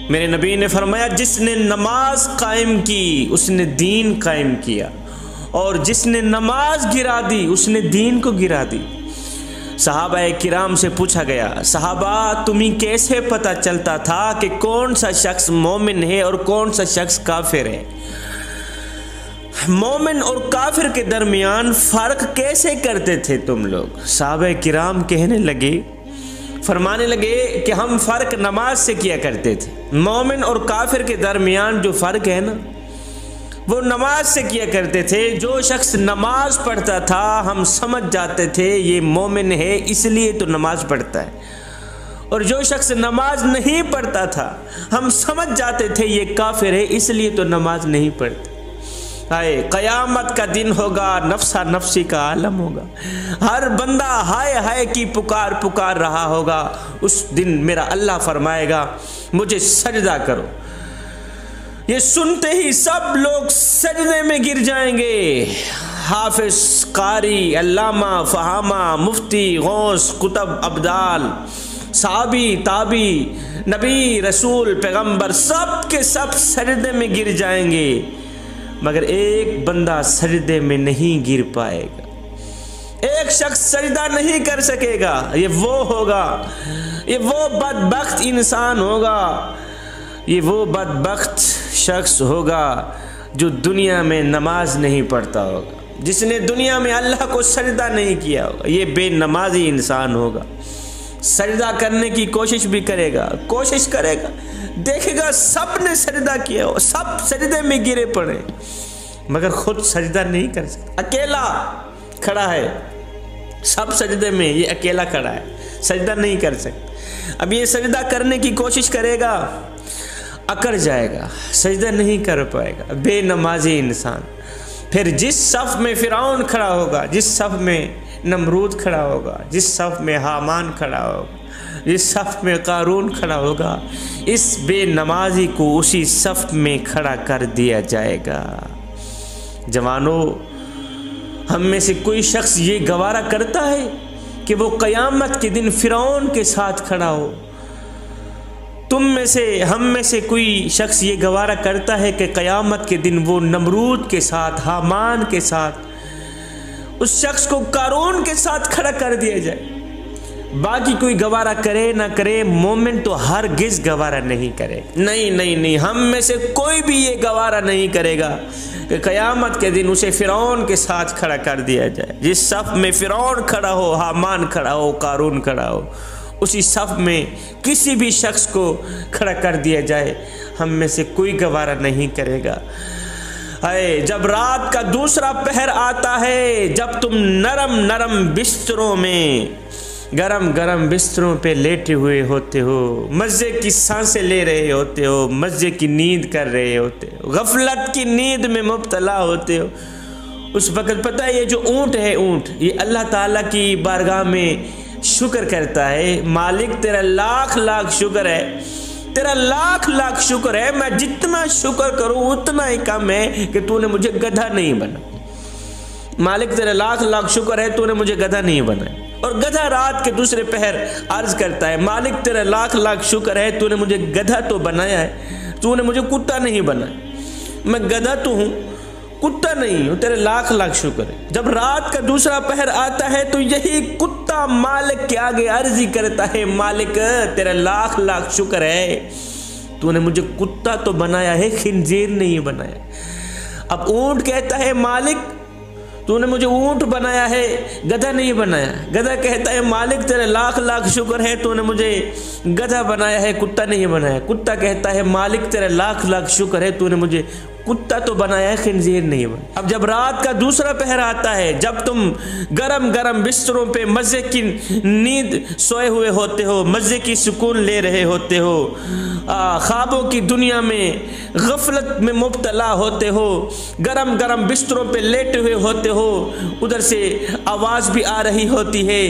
मेरे नबी ने फरमाया, जिसने नमाज कायम की उसने दीन कायम किया, और जिसने नमाज गिरा दी उसने दीन को गिरा दी। सहाबा किराम से पूछा गया, सहाबा तुम्हें कैसे पता चलता था कि कौन सा शख्स मोमिन है और कौन सा शख्स काफिर है? मोमिन और काफिर के दरमियान फ़र्क कैसे करते थे तुम लोग? सहाबा किराम कहने लगे, फरमाने लगे कि हम फ़र्क नमाज से किया करते थे। मोमिन और काफिर के दरमियान जो फ़र्क है ना, वो नमाज से किया करते थे। जो शख्स नमाज पढ़ता था हम समझ जाते थे ये मोमिन है इसलिए तो नमाज पढ़ता है, और जो शख्स नमाज नहीं पढ़ता था हम समझ जाते थे ये काफिर है इसलिए तो नमाज नहीं पढ़ता। हाय क़यामत का दिन होगा, नफ्सा नफ्सी का आलम होगा, हर बंदा हाय हाय की पुकार पुकार रहा होगा। उस दिन मेरा अल्लाह फरमाएगा मुझे सजदा करो। ये सुनते ही सब लोग सजदे में गिर जाएंगे। हाफिज, कारी, अल्लामा, फहामा, मुफ्ती, गौस, कुतब, अब्दाल, साबी, ताबी, नबी, रसूल, पैगंबर सब के सब सजदे में गिर जाएंगे, मगर एक बंदा सजदे में नहीं गिर पाएगा। एक शख्स सजदा नहीं कर सकेगा। ये वो होगा, ये वो बदबख्त इंसान होगा, ये वो बदबख्त शख्स होगा जो दुनिया में नमाज नहीं पढ़ता होगा, जिसने दुनिया में अल्लाह को सजदा नहीं किया होगा। ये बेनमाजी इंसान होगा। सजदा करने की कोशिश भी करेगा, कोशिश करेगा, देखेगा सब ने सजदा किया हो, सब सजदे में गिरे पड़े, मगर खुद सजदा नहीं कर सकता। अकेला खड़ा है, सब सजदे में, ये अकेला खड़ा है, सजदा नहीं कर सकता। अब ये सजदा करने की कोशिश करेगा, अकड़ जाएगा, सजदा नहीं कर पाएगा, बेनमाजी इंसान। फिर जिस सफ़ में फ़िरौन खड़ा होगा, जिस सफ़ में नमरूद खड़ा होगा, जिस सफ़ में हामान खड़ा होगा, जिस सफ़ में कारून खड़ा होगा, इस बेनमाजी को उसी सफ़ में खड़ा कर दिया जाएगा। जवानों, हम में से कोई शख्स ये गवारा करता है कि वो क़यामत के दिन फ़िरौन के साथ खड़ा हो? तुम में से, हम में से कोई शख्स ये गवारा करता है कि क़यामत के दिन वो नमरूद के साथ, हामान के साथ, उस शख्स को कारून के साथ खड़ा कर दिया जाए? बाकी कोई गवारा करे ना करे, मोमिन तो हरगिज़ गवारा नहीं करे। नहीं नहीं नहीं, हम में से कोई भी ये गवारा नहीं करेगा कि क़यामत के दिन उसे फ़िरौन के साथ खड़ा कर दिया जाए। जिस सफ़ में फ़िरौन खड़ा हो, हामान खड़ा हो, कारून खड़ा हो, उसी सफ़ में किसी भी शख्स को खड़ा कर दिया जाए, हम में से कोई गवारा नहीं करेगा। है जब रात का दूसरा पहर आता है, जब तुम नरम नरम बिस्तरों में, गरम गरम बिस्तरों पे लेटे हुए होते हो, मज़े की सांसें ले रहे होते हो, मज़े की नींद कर रहे होते हो, गफलत की नींद में मुब्तला होते हो, उस वक़्त पता है ये जो ऊँट है, ऊँट ये अल्लाह ताला की बारगाह में शुक्र करता है, मालिक तेरा लाख लाख शुक्र है, तेरा लाख लाख शुक्र है, मैं जितना शुक्र करूँ उतना ही कम है कि तूने मुझे गधा नहीं बना। मालिक तेरा लाख लाख शुक्र है तूने मुझे गधा नहीं बनाया। और गधा रात के दूसरे पहर अर्ज करता है, मालिक तेरा लाख लाख शुक्र है तूने मुझे गधा तो बनाया है, तूने मुझे कुत्ता नहीं बनाया। मैं गधा तो हूँ, कुत्ता नहीं हूँ, तेरे लाख लाख शुक्र है। जब रात का दूसरा पहर आता है तो यही कुत्ता मालिक के आगे अर्जी करता है, मालिक तेरा लाख लाख शुक्र है तूने मुझे कुत्ता तो बनाया है, खिंजीर नहीं बनाया। अब ऊँट कहता है, मालिक तूने मुझे ऊँट बनाया है, गधा नहीं बनाया। गधा कहता है, मालिक तेरे लाख लाख शुक्र है तूने मुझे गधा बनाया है, कुत्ता नहीं बनाया। कुत्ता कहता है, मालिक तेरे लाख लाख शुक्र है तूने मुझे कुत्ता तो बनाया है, खिंजीर नहीं बनाया। अब जब रात का दूसरा पहर आता है, जब तुम गरम गरम बिस्तरों पे मज़े की नींद सोए हुए होते हो, मज़े की सुकून ले रहे होते हो, ख्वाबों की दुनिया में गफलत में मुब्तला होते हो, गरम गरम बिस्तरों पे लेटे हुए होते हो, उधर से आवाज़ भी आ रही होती है,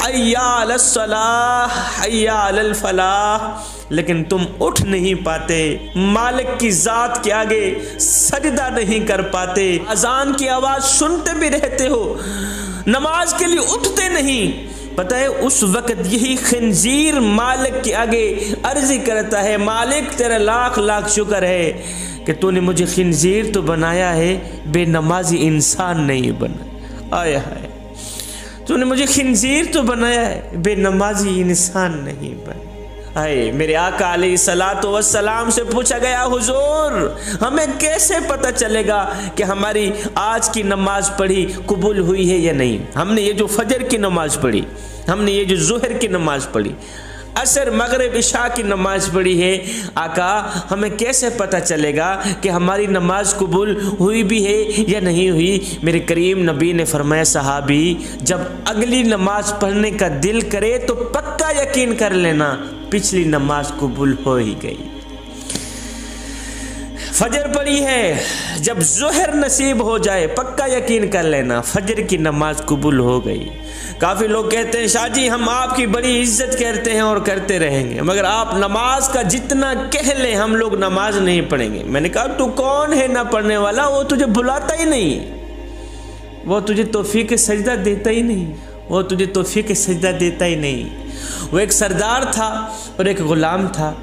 हय्या अलस्सलाह हय्या अलल फलाह, लेकिन तुम उठ नहीं पाते, मालिक की ज़ात के आगे सजदा नहीं कर पाते। अजान की आवाज़ सुनते भी रहते हो, नमाज के लिए उठते नहीं, पता है उस वक्त यही खंजीर मालिक के आगे अर्जी करता है, मालिक तेरा लाख लाख शुक्र है कि तूने मुझे खंजीर तो बनाया है, बेनमाजी इंसान नहीं बना। आया है, तूने मुझे खंजीर तो बनाया है, बेनमाजी इंसान नहीं बना। आए मेरे आका अलैहिस्सलातु वस्सलाम से पूछा गया, हुजूर हमें कैसे पता चलेगा कि हमारी आज की नमाज पढ़ी कबूल हुई है या नहीं? हमने ये जो फजर की नमाज पढ़ी, हमने ये जो ज़ोहर की नमाज पढ़ी, असर मगरिब इशा की नमाज पढ़ी है, आका हमें कैसे पता चलेगा कि हमारी नमाज कबूल हुई भी है या नहीं हुई? मेरे करीम नबी ने फरमाया, सहाबी जब अगली नमाज पढ़ने का दिल करे तो पक्का यकीन कर लेना पिछली नमाज कबूल हो ही गई। फजर पढ़ी है, जब ज़ोहर नसीब हो जाए पक्का यकीन कर लेना फजर की नमाज कबूल हो गई। काफ़ी लोग कहते हैं, शाह जी हम आपकी बड़ी इज्जत करते हैं और करते रहेंगे, मगर आप नमाज का जितना कह लें हम लोग नमाज नहीं पढ़ेंगे। मैंने कहा तू कौन है ना पढ़ने वाला? वो तुझे बुलाता ही नहीं, वो तुझे तौफीक सजदा देता ही नहीं, वो तुझे तौफीक सजदा देता ही नहीं। वो एक सरदार था और एक ग़ुलाम था।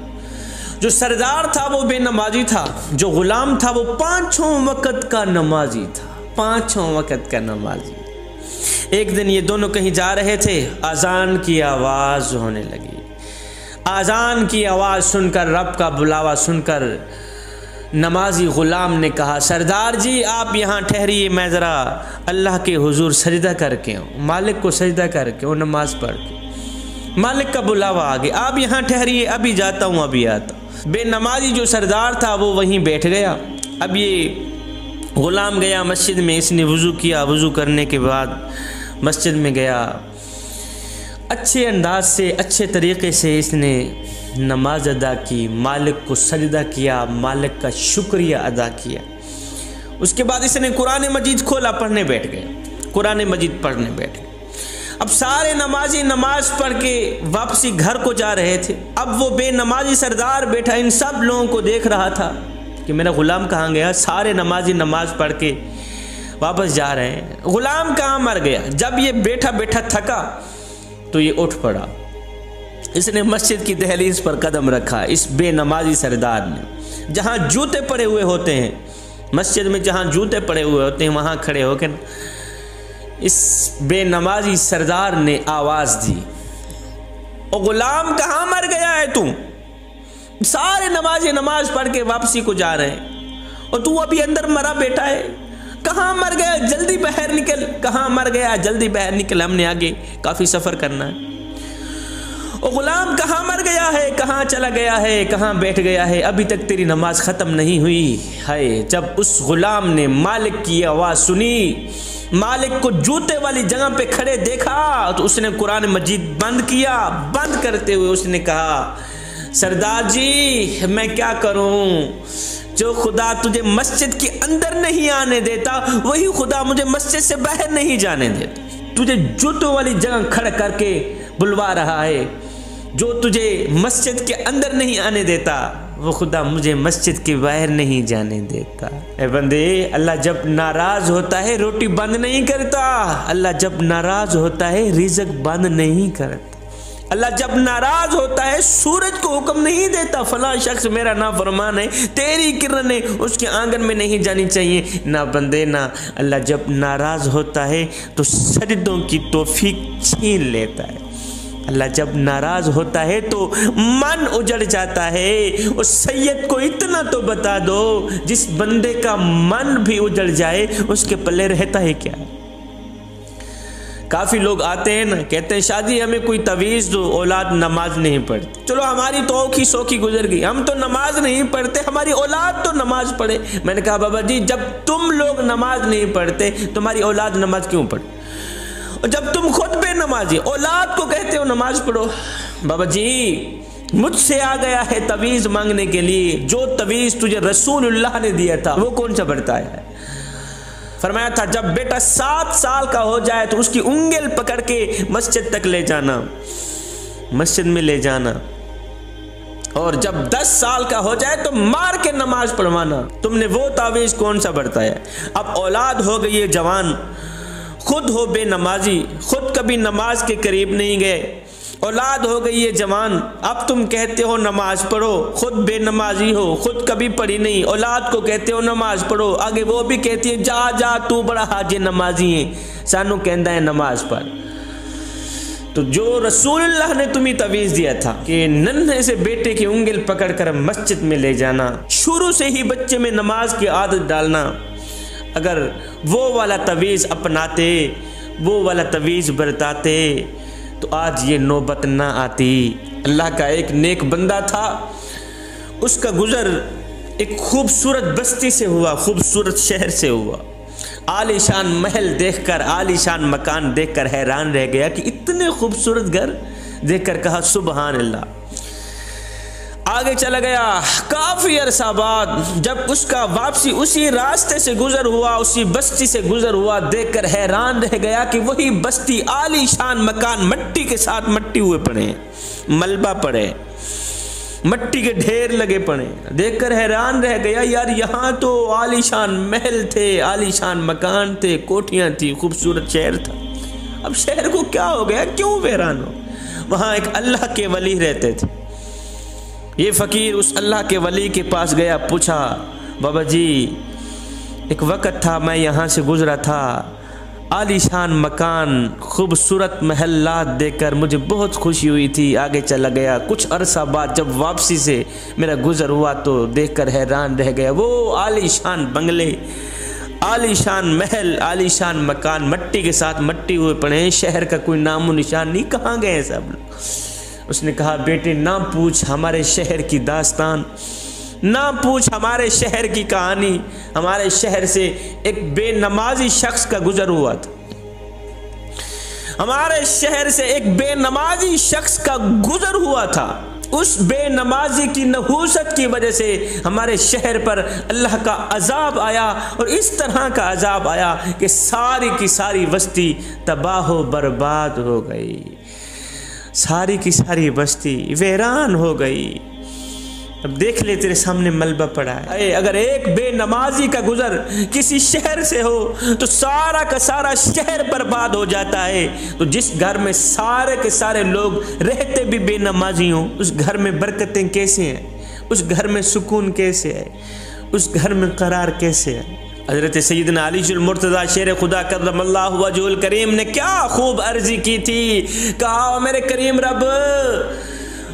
जो सरदार था वो बेनमाजी था, जो ग़ुलाम था वो पाँचों वक़्त का नमाजी था, पाँचों वक़्त का नमाजी। एक दिन ये दोनों कहीं जा रहे थे, अजान की आवाज़ होने लगी। अजान की आवाज़ सुनकर, रब का बुलावा सुनकर नमाजी ग़ुलाम ने कहा, सरदार जी आप यहाँ ठहरिए, मैं ज़रा अल्लाह के हुजूर सजदा करके हूँ, मालिक को सजदा करके वो नमाज़ पढ़ के। मालिक का बुलावा आ गया, आप यहाँ ठहरिए, अभी जाता हूँ अभी आता हूँ। बेनमाजी जो सरदार था वो वहीं बैठ गया। अब ये ग़ुलाम गया मस्जिद में, इसने वज़ू किया, वज़ू करने के बाद मस्जिद में गया, अच्छे अंदाज से अच्छे तरीक़े से इसने नमाज अदा की, मालिक को सजदा किया, मालिक का शुक्रिया अदा किया। उसके बाद इसने कुरान मजीद खोला, पढ़ने बैठ गया, कुरान मजीद पढ़ने बैठ गए। अब सारे नमाजी नमाज पढ़ के वापसी घर को जा रहे थे। अब वो बेनमाजी सरदार बैठा इन सब लोगों को देख रहा था कि मेरा ग़ुलाम कहाँ गया। सारे नमाजी नमाज पढ़ के वापस जा रहे हैं, ग़ुलाम कहाँ मर गया। जब ये बैठा बैठा थका तो ये उठ पड़ा, इसने मस्जिद की दहलीज पर कदम रखा। इस बेनमाजी सरदार ने, जहाँ जूते पड़े हुए होते हैं मस्जिद में, जहाँ जूते पड़े हुए होते हैं वहाँ खड़े होकर इस बेनमाजी सरदार ने आवाज़ दी, ओ ग़ुलाम कहाँ मर गया है तू? सारे नमाजी नमाज पढ़ के वापसी को जा रहे हैं और तू अभी अंदर मरा बैठा है। कहाँ मर गया? जल्दी बाहर निकल। कहाँ मर गया? जल्दी बाहर निकल, हमने आगे काफ़ी सफ़र करना है। ओ ग़ुलाम कहाँ मर गया है? कहाँ चला गया है? कहाँ बैठ गया है? अभी तक तेरी नमाज ख़त्म नहीं हुई है। जब उस ग़ुलाम ने मालिक की आवाज़ सुनी, मालिक को जूते वाली जगह पे खड़े देखा, तो उसने कुरान मजीद बंद किया। बंद करते हुए उसने कहा, सरदार जी मैं क्या करूं? जो खुदा तुझे मस्जिद के अंदर नहीं आने देता वही खुदा मुझे मस्जिद से बाहर नहीं जाने देता। तुझे जूतों वाली जगह खड़ा करके बुलवा रहा है। जो तुझे मस्जिद के अंदर नहीं आने देता वो खुदा मुझे मस्जिद के बाहर नहीं जाने देता। ए बंदे, अल्लाह जब नाराज होता है रोटी बंद नहीं करता। अल्लाह जब नाराज होता है रिज़्क बंद नहीं करता। अल्लाह जब नाराज होता है सूरज को हुक्म नहीं देता, फला शख्स मेरा नाफरमान है, तेरी किरणें उसके आंगन में नहीं जानी चाहिए। ना बंदे ना, अल्लाह जब नाराज होता है तो सजदों की तौफीक छीन लेता है। अल्लाह जब नाराज होता है तो मन उजड़ जाता है। उस सैयद को इतना तो बता दो, जिस बंदे का मन भी उजड़ जाए उसके पल्ले रहता है क्या? काफ़ी लोग आते हैं ना, कहते हैं शादी हमें कोई तवीज़ दो, औलाद नमाज नहीं पढ़ती। चलो हमारी तो औखी सौखी गुजर गई, हम तो नमाज नहीं पढ़ते, हमारी औलाद तो नमाज पढ़े। मैंने कहा बाबा जी जब तुम लोग नमाज नहीं पढ़ते तुम्हारी औलाद नमाज क्यों पढ़े? और जब तुम खुद बेनमाजी औलाद को कहते हो नमाज पढ़ो। बाबा जी मुझसे आ गया है तवीज़ मांगने के लिए, जो तवीज़ तुझे रसूलुल्लाह ने दिया था वो कौन सा बढ़ता है? फरमाया था जब बेटा 7 साल का हो जाए तो उसकी उंगल पकड़ के मस्जिद तक ले जाना, मस्जिद में ले जाना, और जब 10 साल का हो जाए तो मार के नमाज पढ़वाना। तुमने वो तावीज़ कौन सा बढ़ता है? अब औलाद हो गई है जवान, खुद हो बेनमाजी, खुद कभी नमाज के करीब नहीं गए, औलाद हो गई है जवान, अब तुम कहते हो नमाज पढ़ो, खुद बेनमाजी हो, खुद कभी पढ़ी नहीं, औलाद को कहते हो नमाज पढ़ो, आगे वो भी कहती है जा जा तू बड़ा हाजी नमाजी है, सानू कहता है नमाज पढ़। तो जो रसूलुल्लाह ने तुम्हें तवीज़ दिया था कि नन्हे से बेटे की उंगल पकड़कर मस्जिद में ले जाना, शुरू से ही बच्चे में नमाज की आदत डालना, अगर वो वाला तवीज़ अपनाते, वो वाला तवीज़ बरताते तो आज ये नौबत ना आती। अल्लाह का एक नेक बंदा था, उसका गुज़र एक खूबसूरत बस्ती से हुआ, खूबसूरत शहर से हुआ। आलीशान महल देखकर, आलीशान मकान देखकर हैरान रह गया कि इतने खूबसूरत घर देखकर कहा सुबहान अल्लाह। आगे चला गया, काफ़ी अरसा बाद जब उसका वापसी उसी रास्ते से गुजर हुआ, उसी बस्ती से गुजर हुआ, देखकर हैरान रह गया कि वही बस्ती, आलीशान मकान मट्टी के साथ मट्टी हुए पड़े, मलबा पड़े, मट्टी के ढेर लगे पड़े। देखकर हैरान रह गया, यार यहाँ तो आलीशान महल थे, आलीशान मकान थे, कोठियाँ थी, खूबसूरत शहर था, अब शहर को क्या हो गया, क्यों हैरान हो। वहाँ एक अल्लाह के वली रहते थे। ये फ़कीर उस अल्लाह के वली के पास गया, पूछा बाबा जी एक वक़्त था मैं यहाँ से गुज़रा था, आलीशान मकान, खूबसूरत महल्लात देखकर मुझे बहुत खुशी हुई थी, आगे चला गया। कुछ अरसा बाद जब वापसी से मेरा गुज़र हुआ तो देखकर हैरान रह गया, वो आलीशान बंगले, आलीशान महल, आलीशान मकान मट्टी के साथ मट्टी हुए पड़े हैं, शहर का कोई नामो निशान नहीं, कहाँ गए हैं सब लोग। उसने कहा बेटे ना पूछ हमारे शहर की दास्तान, ना पूछ हमारे शहर की कहानी। हमारे शहर से एक बेनमाजी शख्स का गुजर हुआ था, हमारे शहर से एक बेनमाजी शख्स का गुजर हुआ था। उस बेनमाजी की नहूसत की वजह से हमारे शहर पर अल्लाह का अजाब आया, और इस तरह का अजाब आया कि सारी की सारी बस्ती तबाह बर्बाद हो गई, सारी की सारी बस्ती वीरान हो गई। अब देख ले तेरे सामने मलबा पड़ा है। अगर एक बेनमाजी का गुजर किसी शहर से हो तो सारा का सारा शहर बर्बाद हो जाता है। तो जिस घर में सारे के सारे लोग रहते भी बेनमाजी हों, उस घर में बरकतें कैसे हैं, उस घर में सुकून कैसे है, उस घर में करार कैसे है। हज़रत सैयदना अली मुर्तज़ा शेर खुदा करमल्लाहु वजहुल करीम ने क्या खूब अर्जी की थी, कहा मेरे करीम रब,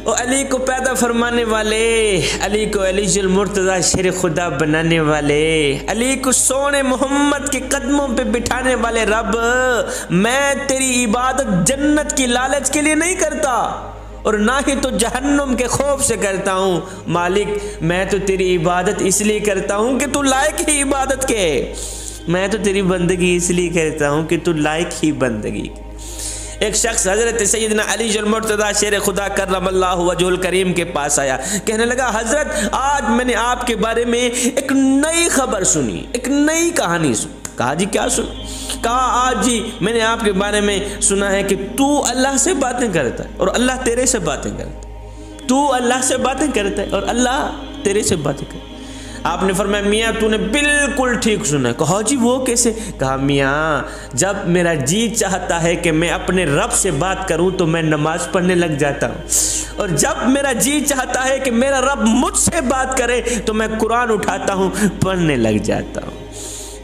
ओ अली को पैदा फरमाने वाले, अली को अली मुर्तज़ा शेर खुदा बनाने वाले, अली को सोने मोहम्मद के कदमों पे बिठाने वाले रब, मैं तेरी इबादत जन्नत की लालच के लिए नहीं करता और ना ही तो जहन्नुम के खौफ से करता हूँ। मालिक मैं तो तेरी इबादत इसलिए करता हूँ कि तू लायक ही इबादत के, मैं तो तेरी बंदगी इसलिए करता हूँ कि तू लायक ही बंदगी। एक शख्स हज़रत सैयदना अली मुर्तज़ा शेर खुदा करमल्लाहु वजहुल करीम के पास आया, कहने लगा हज़रत आज मैंने आपके बारे में एक नई खबर सुनी, एक नई कहानी सुनी। कहा जी क्या सुन? कहा आज जी मैंने आपके बारे में सुना है कि तू अल्लाह से बातें करता है और अल्लाह तेरे से बातें करता है, तू अल्लाह से बातें करता है और अल्लाह तेरे से बातें करता है। आपने फरमाया मियाँ तूने बिल्कुल ठीक सुना। कहा जी वो कैसे? कहा मियाँ जब मेरा जी चाहता है कि मैं अपने रब से बात करूं तो मैं नमाज पढ़ने लग जाता हूँ, और जब मेरा जी चाहता है कि मेरा रब मुझसे बात करे तो मैं कुरान उठाता हूँ, पढ़ने लग जाता हूँ।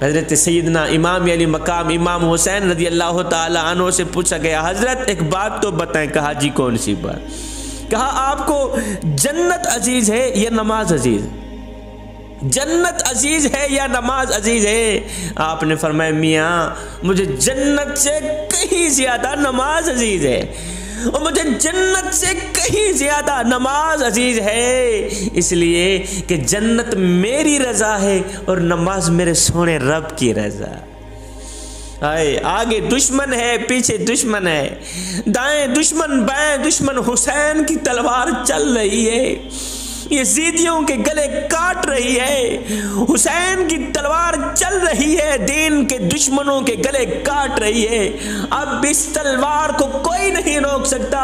हज़रत सैयदना इमाम अली मकाम इमाम हुसैन रज़ी अल्लाह ताला अन्हु से पूछा गया हज़रत एक बात तो बताएं। कहा जी कौन सी बात? कहा आपको जन्नत अजीज़ है या नमाज अजीज़ है? जन्नत अजीज है या नमाज अजीज है? आपने फरमाया मियाँ मुझे जन्नत से कहीं ज्यादा नमाज अजीज है, और मुझे जन्नत से कहीं ज्यादा नमाज अजीज है, इसलिए कि जन्नत मेरी रजा है और नमाज मेरे सोने रब की रजा। आगे दुश्मन है, पीछे दुश्मन है, दाएं दुश्मन बाएं दुश्मन, हुसैन की तलवार चल रही है, यजीदियों के गले काट रही है, हुसैन की तलवार चल रही है, दीन के दुश्मनों के गले काट रही है। अब इस तलवार को कोई नहीं रोक सकता,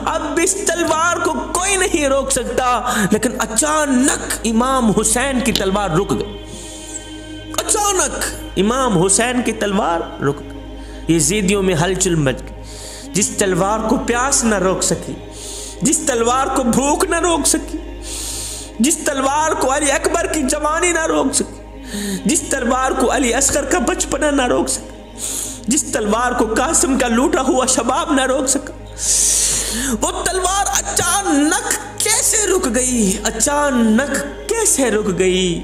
अब इस तलवार को कोई नहीं रोक सकता। लेकिन अचानक इमाम हुसैन की तलवार रुक गई, अचानक इमाम हुसैन की तलवार रुक गई। यजीदियों में हलचल मच गई। जिस तलवार को प्यास न रोक सकी, जिस तलवार को भूख न रोक सकी, जिस तलवार को अली अकबर की जवानी ना रोक सकी, जिस तलवार को अली असगर का बचपना ना रोक सका, जिस तलवार को कासिम का लूटा हुआ शबाब ना रोक सका, वो तलवार अचानक कैसे रुक गई? अचानक कैसे रुक गई?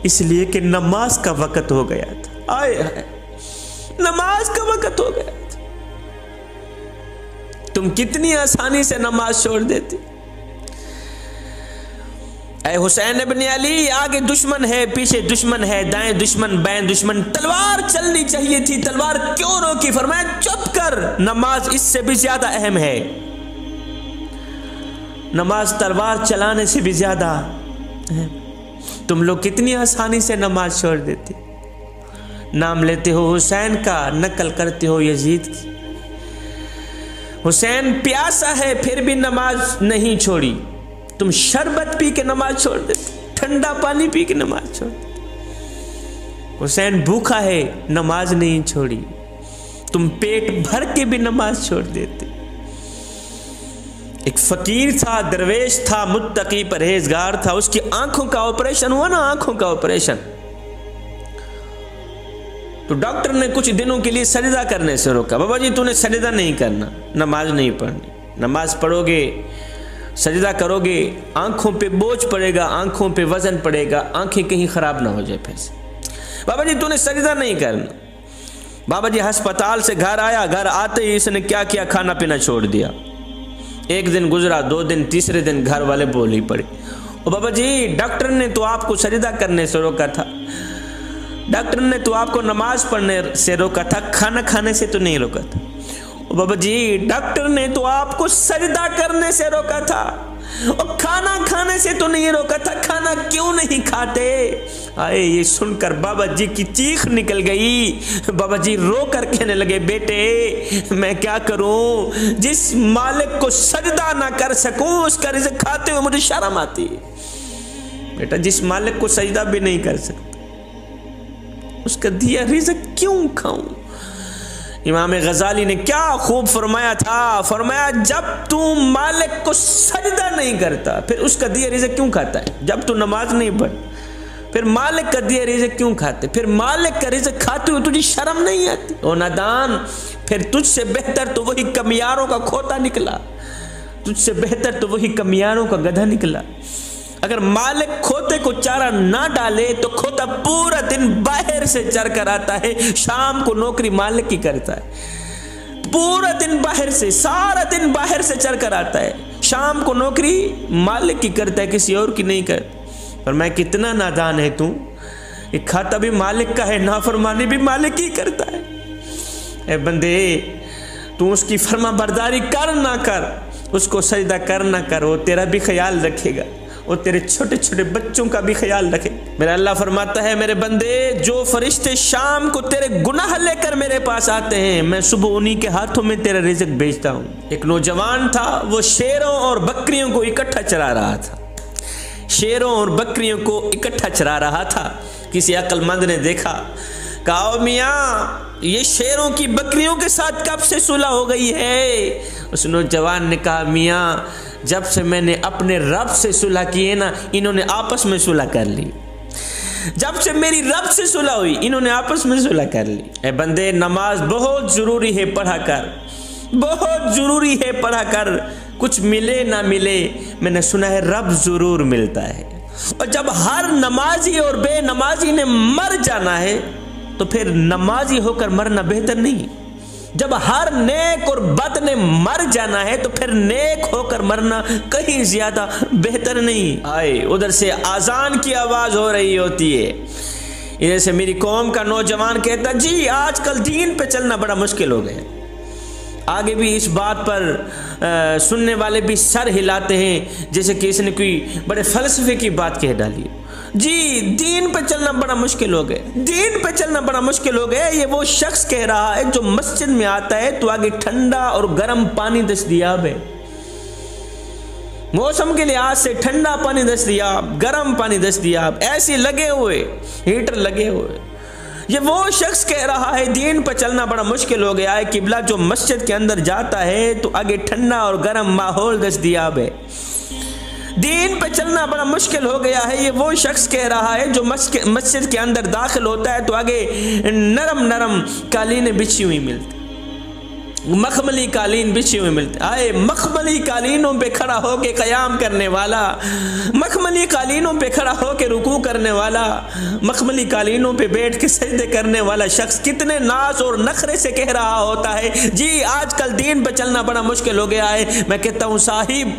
इसलिए कि नमाज का वक्त हो गया था। आए हाय, नमाज का वक्त हो गया था। तुम कितनी आसानी से नमाज छोड़ देते। ऐ हुसैन इब्न अली, आगे दुश्मन है, पीछे दुश्मन है, दाएं दुश्मन, बाएं दुश्मन, तलवार चलनी चाहिए थी, तलवार क्यों रोकी? फरमाया चुप कर, नमाज इससे भी ज्यादा अहम है। नमाज तलवार चलाने से भी ज्यादा है। तुम लोग कितनी आसानी से नमाज छोड़ देते। नाम लेते हो हुसैन का, नकल करते हो यजीद की। हुसैन प्यासा है फिर भी नमाज नहीं छोड़ी। तुम शरबत पी के नमाज छोड़ देते, ठंडा पानी पी के नमाज छोड़ देते। हुसैन भूखा है, नमाज नहीं छोड़ी। तुम पेट भर के भी नमाज छोड़ देते। एक फकीर था, दरवेश था, मुत्तकी परहेजगार था, उसकी आंखों का ऑपरेशन हुआ ना, आंखों का ऑपरेशन। तो डॉक्टर ने कुछ दिनों के लिए सजदा करने से रोका। बाबा जी तूने सजदा नहीं करना, नमाज नहीं पढ़नी। नमाज पढ़ोगे, सजदा करोगे, आंखों पे बोझ पड़ेगा, आंखों पे वजन पड़ेगा, आंखें कहीं खराब ना हो जाए फिर से। बाबा जी तूने सजदा नहीं करना। बाबा जी अस्पताल से घर आया, घर आते ही इसने क्या किया? खाना पीना छोड़ दिया। एक दिन गुजरा, 2 दिन, तीसरे दिन घर वाले बोल ही पड़े, ओ बाबा जी डॉक्टर ने तो आपको सजदा करने से रोका था, डॉक्टर ने तो आपको नमाज पढ़ने से रोका था, खाना खाने से तो नहीं रोका था। ओ बाबा जी डॉक्टर ने तो आपको सजदा करने से रोका था और खाना खाने से तो नहीं रोका था, खाना क्यों नहीं खाते? आए ये सुनकर बाबा जी की चीख निकल गई। बाबा जी रो कर कहने लगे, बेटे मैं क्या करूं, जिस मालिक को सजदा ना कर सकूं उसका रिज़्क खाते हुए मुझे शर्म आती है। बेटा जिस मालिक को सजदा भी नहीं कर सकता उसका दिया रिज़्क क्यों खाऊं? इमाम गजाली ने क्या खूब फरमाया था, फरमाया जब तू मालिक को सजदा नहीं करता फिर उसका दिया रिज़्क क्यों खाता है? जब तू नमाज नहीं पढ़ फिर मालिक का दिया रिज़्क क्यों खाते? फिर मालिक का रिज़्क खाते हुए तुझे शर्म नहीं आती? ओ नादान, फिर तुझसे बेहतर तो वही कमियारों का खोता निकला, तुझसे बेहतर तो वही कमियारों का गधा निकला। अगर मालिक खोते को चारा ना डाले तो खोता पूरा दिन बाहर से चर कर आता है, शाम को नौकरी मालिक की करता है। पूरा दिन बाहर से, सारा दिन बाहर से चर कर आता है, शाम को नौकरी मालिक की करता है, किसी और की नहीं करता। पर मैं कितना नादान है तू, ये खाता भी मालिक का है, नाफरमानी भी मालिक ही करता है। ए बंदे तू उसकी फर्मा बरदारी कर ना कर, उसको सजदा कर ना कर, वो तेरा भी ख्याल रखेगा, वो तेरे छोटे छोटे बच्चों का भी ख्याल रखे। मेरा अल्लाह फरमाता है, मेरे बंदे जो फरिश्ते शाम को तेरे गुनाह लेकर मेरे पास आते हैं, मैं सुबह उन्हीं के हाथों में तेरा रिज़्क भेजता हूँ। एक नौजवान था, वो शेरों और बकरियों को इकट्ठा चरा रहा था, शेरों और बकरियों को इकट्ठा चरा रहा था। किसी अक्लमंद ने देखा, कहा मियाँ ये शेरों की बकरियों के साथ कब से सुलह हो गई है? उस नौजवान ने कहा, मियाँ जब से मैंने अपने रब से सुलह की है ना, इन्होंने आपस में सुलह कर ली। जब से मेरी रब से सुलह हुई इन्होंने आपस में सुलह कर ली। ए बंदे नमाज बहुत जरूरी है, पढ़ा कर, बहुत जरूरी है, पढ़ा कर। कुछ मिले ना मिले, मैंने सुना है रब जरूर मिलता है। और जब हर नमाजी और बेनमाजी ने मर जाना है तो फिर नमाजी होकर मरना बेहतर नहीं। जब हर नेक और बद ने मर जाना है तो फिर नेक होकर मरना कहीं ज्यादा बेहतर नहीं। आए उधर से आजान की आवाज हो रही होती है, इधर से मेरी कौम का नौजवान कहता, जी आजकल दीन पे चलना बड़ा मुश्किल हो गया। आगे भी इस बात पर सुनने वाले भी सर हिलाते हैं जैसे कि इसने कोई बड़े फलसफे की बात कह डाली। जी दीन पे चलना बड़ा मुश्किल हो गया, दीन पे चलना बड़ा मुश्किल हो गया। ये वो शख्स कह रहा है जो मस्जिद में आता है तो आगे ठंडा और गर्म पानी दस्तयाब है, मौसम के लिहाज से ठंडा पानी दस्तयाब, गर्म पानी दस्तयाब, ऐसे लगे हुए हीटर लगे हुए। ये वो शख्स कह रहा है दीन पर चलना बड़ा मुश्किल हो गया है। किबला जो मस्जिद के अंदर जाता है तो आगे ठंडा और गर्म माहौल दस्तयाब है। दीन पर चलना बड़ा मुश्किल हो गया है। ये वो शख्स कह रहा है जो मस्जिद के अंदर दाखिल होता है तो आगे नरम नरम कालीनें बिछी हुई मिलती, मखमली कालीन बिछी हुई मिलती। आए मखमली कालीनों पे खड़ा होके क़याम करने वाला, मखमली कालीनों पे खड़ा होके रुकू करने वाला, मखमली कालीनों पे बैठ के सजदे करने वाला शख्स कितने नाज और नखरे से कह रहा होता है जी आजकल दीन पर चलना बड़ा मुश्किल हो गया है। मैं कहता हूँ साहिब,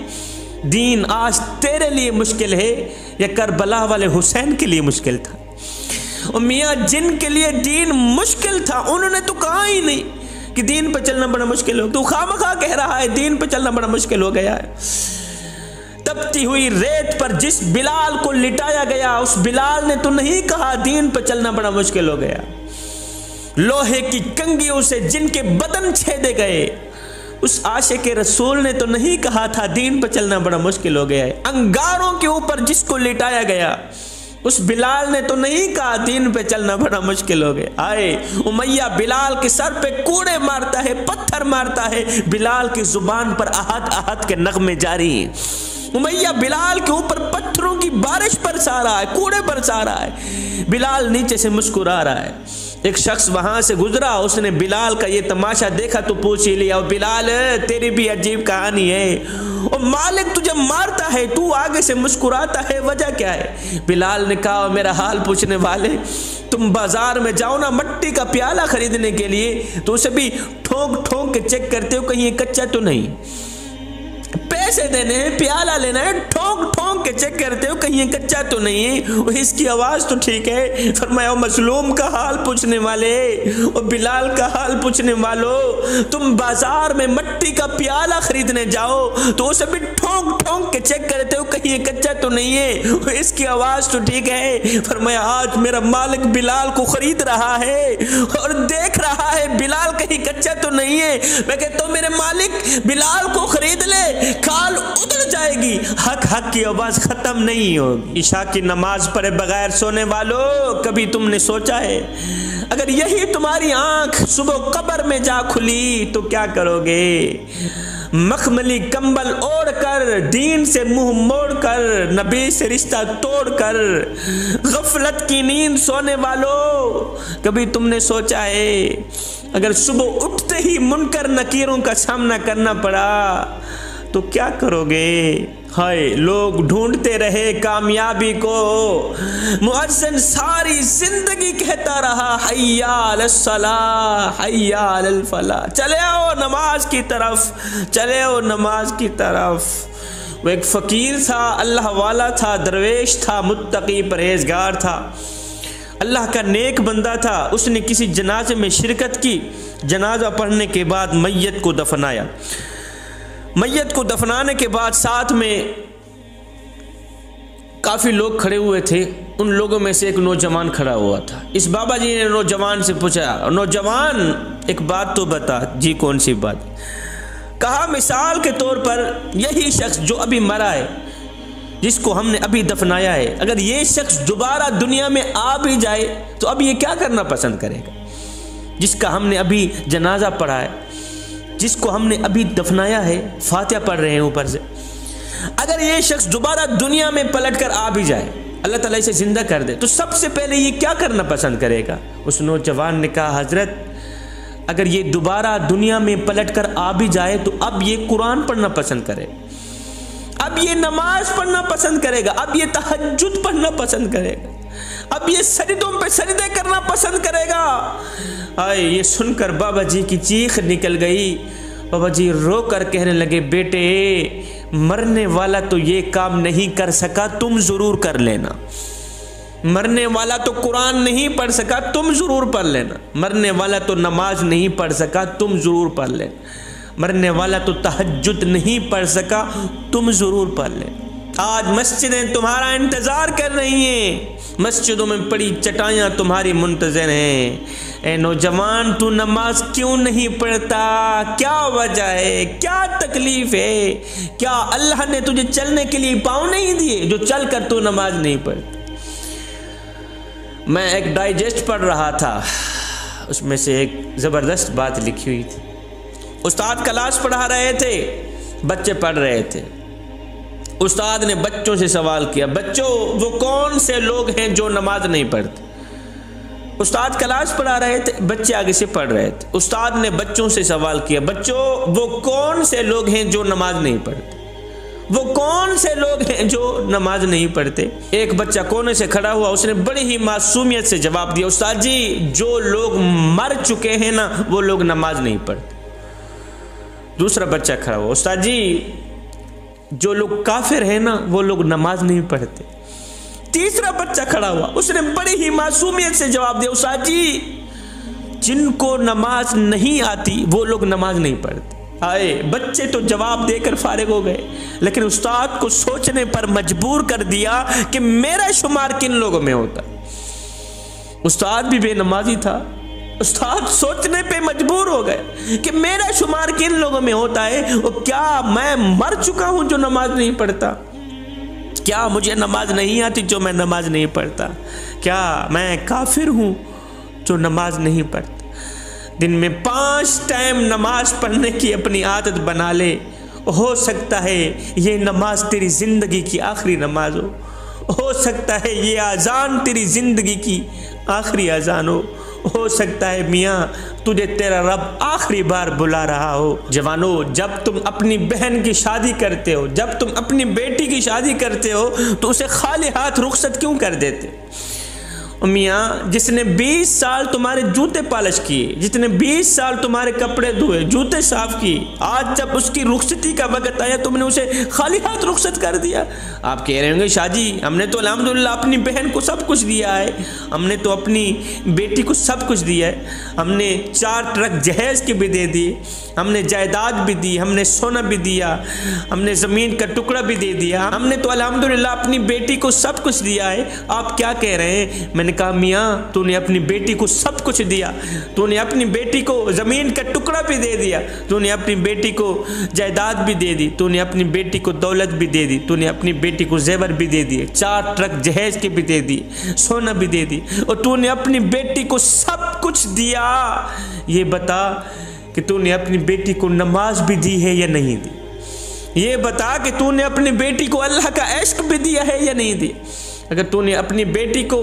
दीन आज तेरे लिए मुश्किल है या करबला वाले हुसैन के लिए मुश्किल था? और मियाँ जिनके लिए दीन मुश्किल था उन्होंने तो कहा ही नहीं कि दीन पर चलना बड़ा मुश्किल हो। तू खामखा कह रहा है दीन पर चलना बड़ा मुश्किल हो गया है। तपती हुई रेत पर जिस बिलाल को लिटाया गया उस बिलाल ने तो नहीं कहा दीन पर चलना बड़ा मुश्किल हो गया। लोहे की कंगियों से जिनके बदन छेदे गए उस आशिक रसूल ने तो नहीं कहा था दीन पर चलना बड़ा मुश्किल हो गया है। अंगारों के ऊपर जिसको लिटाया गया उस बिलाल ने तो नहीं कहा दीन पे चलना बड़ा मुश्किल हो गया। आए उमैया बिलाल के सर पे कूड़े मारता है, पत्थर मारता है, बिलाल की जुबान पर आहत आहत के नगमे जारी हैं। उमैया बिलाल के ऊपर पत्थरों की बारिश बरसा रहा है, कूड़े बरसा रहा है, बिलाल नीचे से मुस्कुरा रहा है। एक शख्स वहां से गुजरा, उसने बिलाल का ये तमाशा देखा तो पूछ ही लिया, बिलाल तेरी भी अजीब कहानी है, और मालिक तुझे मारता है तू आगे से मुस्कुराता है, वजह क्या है? बिलाल ने कहा मेरा हाल पूछने वाले, तुम बाजार में जाओ ना मट्टी का प्याला खरीदने के लिए तो उसे भी ठोक ठोक के चेक करते हो कहीं ये कच्चा तो नहीं। पैसे देने हैं, प्याला लेना है, ठोक ठोक के चेक करते हो कहीं ये कच्चा तो नहीं है। इसकी आवाज तो ठीक है। फरमाया मजलूम का हाल पूछने वाले और बिलाल का हाल पूछने वालों, तुम बाजार में मट्टी का प्याला खरीदने जाओ तो उसे भी ठोक ठोक के चेक करते हो कहीं ये कच्चा तो नहीं है। इसकी आवाज तो ठीक है। फरमाया आज मेरा मालिक बिलाल को खरीद रहा है और देख रहा है बिलाल कहीं कच्चा तो नहीं है। मैं कहता हूँ मेरे मालिक बिलाल को खरीद ले, काल उतर जाएगी, हक हक की आवाज खत्म नहीं होगी। ईशा की नमाज पढ़े बगैर सोने वालों, कभी तुमने सोचा है अगर यही तुम्हारी आंख सुबह कब्र में जा खुली तो क्या करोगे? मखमली कंबल ओढ़कर, दीन से मुंह मोड़कर, नबी से रिश्ता तोड़कर, गफलत की नींद सोने वालों, कभी तुमने सोचा है अगर सुबह उठते ही मुनकर नकीरों का सामना करना पड़ा तो क्या करोगे? हाय लोग ढूंढते रहे कामयाबी को, मुअज्जिन सारी जिंदगी कहता रहा हय्या अलस सलाह हय्या अलल फलाह, चले आओ नमाज की तरफ, चले आओ नमाज की तरफ। वो एक फकीर था, अल्लाह वाला था, दरवेश था, मुत्तकी परहेजगार था, अल्लाह का नेक बंदा था। उसने किसी जनाजे में शिरकत की, जनाजा पढ़ने के बाद मैयत को दफनाया। मैयत को दफनाने के बाद साथ में काफ़ी लोग खड़े हुए थे। उन लोगों में से एक नौजवान खड़ा हुआ था। इस बाबा जी ने नौजवान से पूछा, नौजवान एक बात तो बता। जी कौन सी बात? कहा मिसाल के तौर पर यही शख्स जो अभी मरा है, जिसको हमने अभी दफनाया है, अगर ये शख्स दोबारा दुनिया में आ भी जाए तो अब ये क्या करना पसंद करेगा? जिसका हमने अभी जनाजा पढ़ा है, जिसको हमने अभी दफनाया है, फातिहा पढ़ रहे हैं ऊपर से, अगर ये शख्स दोबारा दुनिया में पलट कर आ भी जाए, अल्लाह ताला इसे जिंदा कर दे, तो सबसे पहले ये क्या करना पसंद करेगा? उस नौजवान ने कहा हजरत अगर ये दोबारा दुनिया में पलट कर आ भी जाए तो अब ये कुरान पढ़ना पसंद करेगा, अब ये नमाज पढ़ना पसंद करेगा, अब ये तहज्जुद पढ़ना पसंद करेगा, अब ये सजदों पे सजदे करना पसंद करेगा। आए ये सुनकर बाबा जी की चीख निकल गई। बाबा जी रो कर कहने लगे, बेटे मरने वाला तो ये काम नहीं कर सका, तुम जरूर कर लेना। मरने वाला तो कुरान नहीं पढ़ सका, तुम जरूर पढ़ लेना। मरने वाला तो नमाज नहीं पढ़ सका, तुम जरूर पढ़ लेना। मरने वाला तो तहज्जुद नहीं पढ़ सका, तुम जरूर पढ़ लेना। आज मस्जिदें तुम्हारा इंतजार कर रही हैं, मस्जिदों में पड़ी चटाइयाँ तुम्हारी मुंतजर हैं। ए नौजवान तू नमाज क्यों नहीं पढ़ता? क्या वजह है? क्या तकलीफ है? क्या अल्लाह ने तुझे चलने के लिए पाँव नहीं दिए जो चल कर तू नमाज नहीं पढ़ता? मैं एक डाइजेस्ट पढ़ रहा था, उसमें से एक ज़बरदस्त बात लिखी हुई थी। उस्ताद क्लास पढ़ा रहे थे, बच्चे पढ़ रहे थे। उस्ताद ने बच्चों से सवाल किया, बच्चों वो कौन से लोग हैं जो नमाज नहीं पढ़ते? उस्ताद क्लास पढ़ा रहे थे, बच्चे आगे से पढ़ रहे थे। उस्ताद ने बच्चों से सवाल किया, बच्चों वो कौन से लोग हैं जो नमाज नहीं पढ़ते? वो कौन से लोग हैं जो नमाज नहीं पढ़ते? एक बच्चा कोने से खड़ा हुआ, उसने बड़ी ही मासूमियत से जवाब दिया, उस्ताद जी जो लोग मर चुके हैं ना वो लोग नमाज नहीं पढ़ते। दूसरा बच्चा खड़ा हुआ, उस्ताद जी जो लोग काफिर हैं ना वो लोग नमाज नहीं पढ़ते। तीसरा बच्चा खड़ा हुआ, उसने बड़ी ही मासूमियत से जवाब दिया, उस्ताद जी जिनको नमाज नहीं आती वो लोग नमाज नहीं पढ़ते। आए बच्चे तो जवाब देकर फारिग हो गए, लेकिन उस्ताद को सोचने पर मजबूर कर दिया कि मेरा शुमार किन लोगों में होता। उस्ताद भी बेनमाजी था, उस्ताद सोचने पे मजबूर हो गए कि मेरा शुमार किन लोगों में होता है। और क्या मैं मर चुका हूं जो नमाज नहीं पढ़ता? क्या मुझे नमाज नहीं आती जो मैं नमाज नहीं पढ़ता? क्या मैं काफिर हूं जो नमाज नहीं पढ़ता? दिन में 5 टाइम नमाज पढ़ने की अपनी आदत बना ले। हो सकता है ये नमाज तेरी जिंदगी की आखिरी नमाज हो सकता है ये अजान तेरी जिंदगी की आखिरी अजान हो सकता है मियाँ तुझे तेरा रब आखिरी बार बुला रहा हो। जवानों, जब तुम अपनी बहन की शादी करते हो, जब तुम अपनी बेटी की शादी करते हो तो उसे खाली हाथ रुखसत क्यों कर देते? मियाँ जिसने 20 साल तुम्हारे जूते पॉलिश किए, जिसने 20 साल तुम्हारे कपड़े धोए, जूते साफ किए, आज जब उसकी रुखसती का वक्त आया तुमने उसे खाली हाथ रुखसत कर दिया। आप कह रहे होंगे शाह जी हमने तो अल्हम्दुलिल्लाह अपनी बहन को सब कुछ दिया है, हमने तो अपनी बेटी को सब कुछ दिया है, हमने 4 ट्रक जहेज के भी दे दिए, हमने जायदाद भी दी, हमने सोना भी दिया, हमने ज़मीन का टुकड़ा भी दे दिया, हमने तो अल्हम्दुलिल्लाह अपनी बेटी को सब कुछ दिया है। आप क्या कह रहे हैं? मैंने कहा मियाँ तूने अपनी बेटी को सब कुछ दिया, तूने अपनी बेटी को ज़मीन का टुकड़ा भी दे दिया, तूने अपनी बेटी को जायदाद भी दे दी, तूने अपनी बेटी को दौलत भी दे दी, तूने अपनी बेटी को जेवर भी दे दिए, 4 ट्रक जहेज के भी दे दिए, सोना भी दे दी, और तूने अपनी बेटी को सब कुछ दिया। ये बता कि तूने अपनी बेटी को नमाज भी दी है या नहीं दी? ये बता कि तूने अपनी बेटी को अल्लाह का इश्क भी दिया है या नहीं दिया? अगर तूने अपनी बेटी को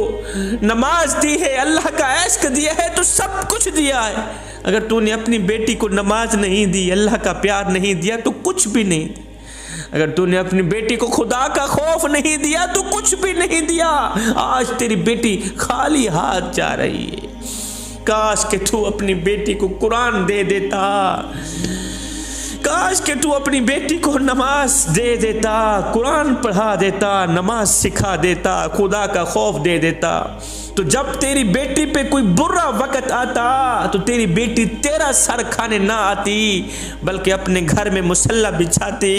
नमाज दी है, अल्लाह का इश्क दिया है तो सब कुछ दिया है। अगर तूने अपनी बेटी को नमाज नहीं दी, अल्लाह का प्यार नहीं दिया तो कुछ भी नहीं दिया। अगर तूने अपनी बेटी को खुदा का खौफ नहीं दिया तो कुछ भी नहीं दिया। आज तेरी बेटी खाली हाथ जा रही है। काश कि तू अपनी बेटी को कुरान दे देता, काश कि तू अपनी बेटी को नमाज दे देता, कुरान पढ़ा देता, नमाज सिखा देता, खुदा का खौफ दे देता। तो जब तेरी बेटी पे कोई बुरा वक्त आता तो तेरी बेटी तेरा सर खाने ना आती, बल्कि अपने घर में मुसल्ला बिछाती,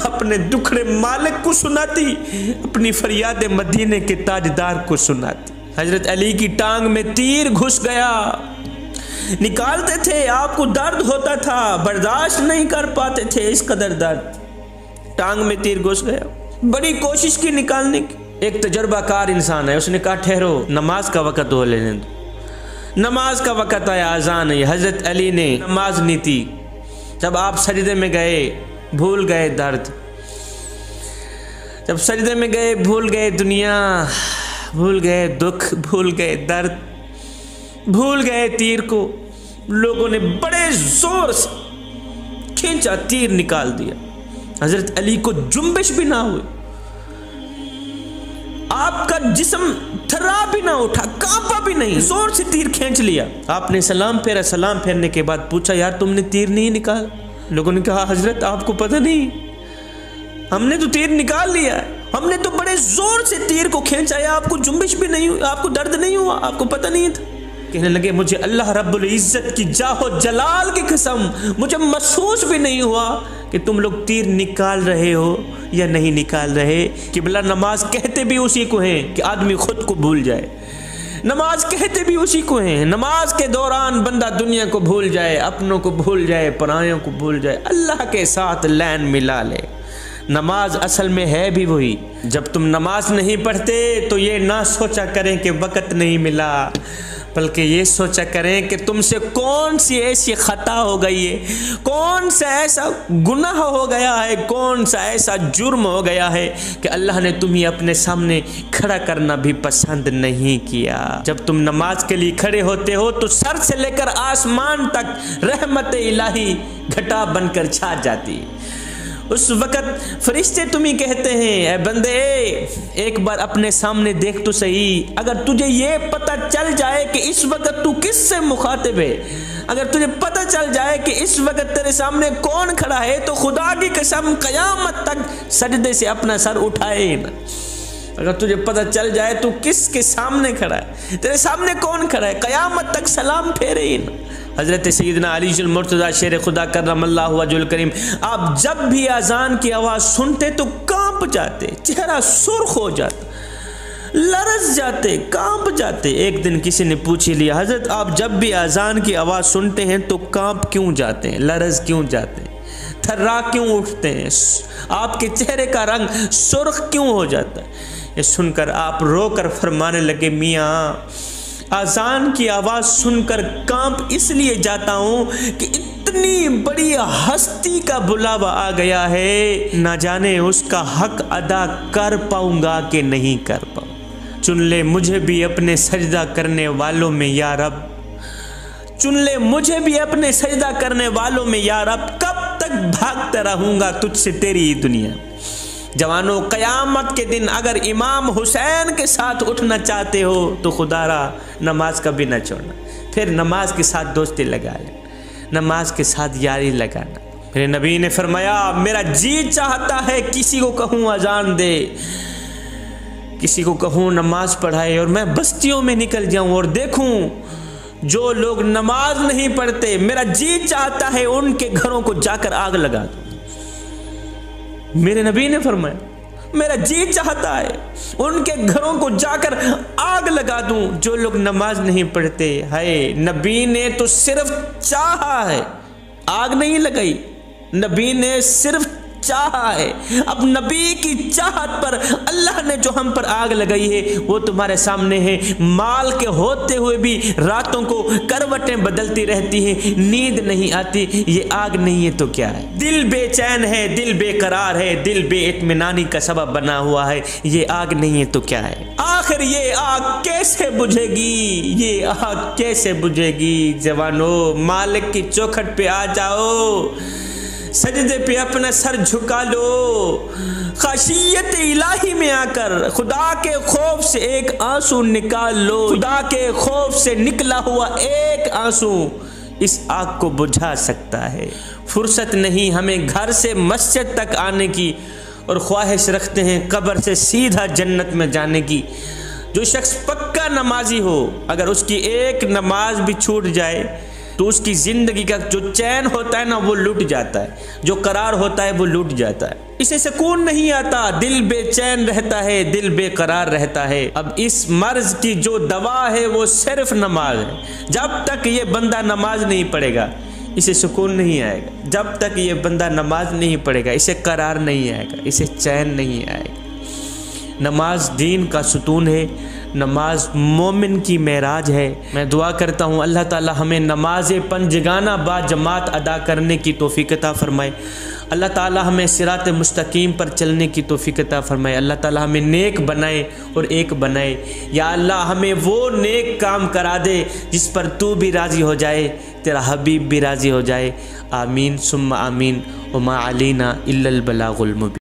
अपने दुखड़े मालिक को सुनाती, अपनी फरियाद मदीने के ताजदार को सुनाती। हजरत अली की टांग में तीर घुस गया, निकालते थे आपको दर्द होता था, बर्दाश्त नहीं कर पाते थे इस कदर दर्द। टांग में तीर घुस गया, बड़ी कोशिश की निकालने की। एक तजर्बाकार इंसान है, उसने कहा ठहरो नमाज का वक़्त हो लेने दो। नमाज का वक़्त आया, अजान है। हजरत अली ने नमाज नहीं थी। जब आप सजदे में गए भूल गए दर्द, जब सजदे में गए भूल गए दुनिया, भूल गए दुख, भूल गए दर्द, भूल गए तीर को। लोगों ने बड़े जोर से खींचा, तीर निकाल दिया। हजरत अली को जुम्बिश भी ना हुई, आपका जिस्म थर्रा भी ना उठा, कांपा भी नहीं, जोर से तीर खींच लिया। आपने सलाम फेरा, सलाम फेरने के बाद पूछा यार तुमने तीर नहीं निकाल? लोगों ने कहा हजरत आपको पता नहीं, हमने तो तीर निकाल लिया है, हमने तो बड़े जोर से तीर को खींचा है, आपको जुम्बिश भी नहीं हुई, आपको दर्द नहीं हुआ, आपको पता नहीं था। कहने लगे मुझे अल्लाह रब्बुल इज्जत की जाहो जलाल की कसम, मुझे महसूस भी नहीं हुआ कि तुम लोग तीर निकाल रहे हो या नहीं निकाल रहे। किबला नमाज कहते भी उसी को हैं कि आदमी खुद को भूल जाए, नमाज कहते भी उसी को हैं। नमाज के दौरान बंदा दुनिया को भूल जाए, अपनों को भूल जाए, परायों को भूल जाए, अल्लाह के साथ लैन मिला ले। नमाज असल में है भी वही। जब तुम नमाज नहीं पढ़ते तो ये ना सोचा करें कि वक़्त नहीं मिला, बल्कि ये सोचा करें कि तुमसे कौन सी ऐसी खता हो गई है, कौन सा ऐसा गुनाह हो गया है, कौन सा ऐसा जुर्म हो गया है कि अल्लाह ने तुम्हें अपने सामने खड़ा करना भी पसंद नहीं किया। जब तुम नमाज के लिए खड़े होते हो तो सर से लेकर आसमान तक रहमत इलाही घटा बनकर छा जाती है। उस वक़्त फरिश्ते तुम्हें कहते हैं, ए बंदे एक बार अपने सामने देख तो सही। अगर तुझे ये पता चल जाए कि इस वक़्त तू किससे मुखातिब है, अगर तुझे पता चल जाए कि इस वक़्त तेरे सामने कौन खड़ा है, तो खुदा की कसम क़यामत तक सजदे से अपना सर उठाए ना। अगर तुझे पता चल जाए तू किसके सामने खड़ा है, तेरे सामने कौन खड़ा है, क़यामत तक सलाम फेरे ही ना। हज़रत सैयदना अली मुर्तज़ा शेर खुदा करमल्लाहु वजहुल करीम, आप जब भी अजान की आवाज़ सुनते तो कांप जाते, चेहरा सुर्ख हो जाता, लरस जाते, कांप जाते। एक दिन किसी ने पूछ लिया, हज़रत आप जब भी अजान की आवाज़ सुनते हैं तो कांप क्यों जाते हैं, लरस क्यों जाते हैं, थर्रा क्यों उठते हैं, आपके चेहरे का रंग सुर्ख क्यों हो जाता है? ये सुनकर आप रोकर फरमाने लगे, मियाँ अजान की आवाज़ सुनकर कांप इसलिए जाता हूँ कि इतनी बड़ी हस्ती का बुलावा आ गया है, ना जाने उसका हक अदा कर पाऊंगा कि नहीं कर पाऊँ। चुन ले मुझे भी अपने सजदा करने वालों में या रब, चुन ले मुझे भी अपने सजदा करने वालों में या रब, कब तक भागता रहूँगा तुझसे तेरी दुनिया। जवानों, क़यामत के दिन अगर इमाम हुसैन के साथ उठना चाहते हो तो खुदारा नमाज कभी ना छोड़ना, फिर नमाज के साथ दोस्ती लगा लेना, नमाज के साथ यारी लगाना। मेरे नबी ने फरमाया, मेरा जी चाहता है किसी को कहूँ अजान दे, किसी को कहूँ नमाज पढ़ाए, और मैं बस्तियों में निकल जाऊँ और देखूँ जो लोग नमाज नहीं पढ़ते, मेरा जी चाहता है उनके घरों को जाकर आग लगा दूँ। मेरे नबी ने फरमाया, मेरा जी चाहता है उनके घरों को जाकर आग लगा दूं जो लोग नमाज नहीं पढ़ते। है नबी ने तो सिर्फ चाहा है, आग नहीं लगाई, नबी ने सिर्फ चाहा है। अब नबी की चाहत पर अल्लाह ने जो हम पर आग लगाई है वो तुम्हारे सामने है। माल के होते हुए भी रातों को करवटें बदलती रहती हैं, नींद नहीं आती, ये आग नहीं है तो क्या है? दिल बेचैन है, दिल बेकरार है, दिल बेइत्मीनानी का सबब बना हुआ है, ये आग नहीं है तो क्या है? आखिर ये आग कैसे बुझेगी, ये आग कैसे बुझेगी? जवानों, मालिक की चौखट पे आ जाओ, सजदे पे अपना सर झुका लो, खाशियत इलाही में आकर खुदा के खौफ से एक आंसू निकाल लो। खुदा के खौफ से निकला हुआ एक आंसू इस आग को बुझा सकता है। फुर्सत नहीं हमें घर से मस्जिद तक आने की, और ख्वाहिश रखते हैं कब्र से सीधा जन्नत में जाने की। जो शख्स पक्का नमाजी हो, अगर उसकी एक नमाज भी छूट जाए तो उसकी ज़िंदगी का जो चैन होता है ना वो लूट जाता है, जो करार होता है वो लूट जाता है, इसे सुकून नहीं आता, दिल बेचैन रहता है, दिल बेकरार रहता है। अब इस मर्ज की जो दवा है वो सिर्फ नमाज है। जब तक ये बंदा नमाज नहीं पढ़ेगा इसे सुकून नहीं आएगा, जब तक ये बंदा नमाज नहीं पढ़ेगा इसे करार नहीं आएगा, इसे चैन नहीं आएगा। नमाज दीन का सुतून है, नमाज मोमिन की मेराज है। मैं दुआ करता हूँ अल्लाह ताला हमें नमाज पंजगाना बा जमात अदा करने की तौफीक अता फरमाए। अल्लाह ताला हमें सिरात मुस्तकीम पर चलने की तौफीक अता फरमाए। अल्लाह ताला हमें नेक बनाए और एक बनाए। या अल्लाह हमें वो नेक काम करा दे जिस पर तू भी राज़ी हो जाए, तेरा हबीब भी राज़ी हो जाए। आमीन सुम्मा आमीन। उमा अलीना इल्लल बलागुल मुबीन।